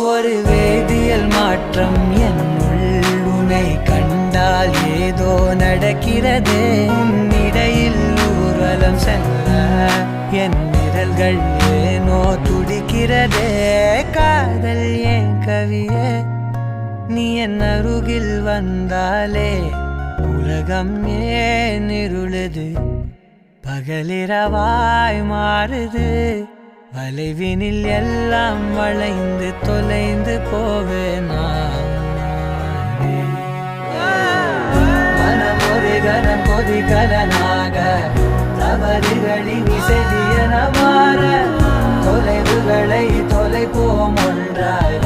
ஒரு வேதியியல் மாற்றம் என்னுள் உன்னை கண்டால் ஏதோ நடக்கிறது. இடையில் ஊர்வலம் செல்ல என் விரல்கள் ஏனோ துடிக்கிறதே. காதல் ஏன் கவியே, நீ என் அருகில் வந்தாலே உலகம் ஏன் இருளுது, பகலிரவாய் மாறுது. வளைவினில் எல்லாம் வளைந்து தொலைந்து போவேனா. மனம் ஒரு கணம் கொதிகலனாக தவறுகளின் இசையன மாற தொலைவுகளை தொலைப்போம் ஒன்றாய்.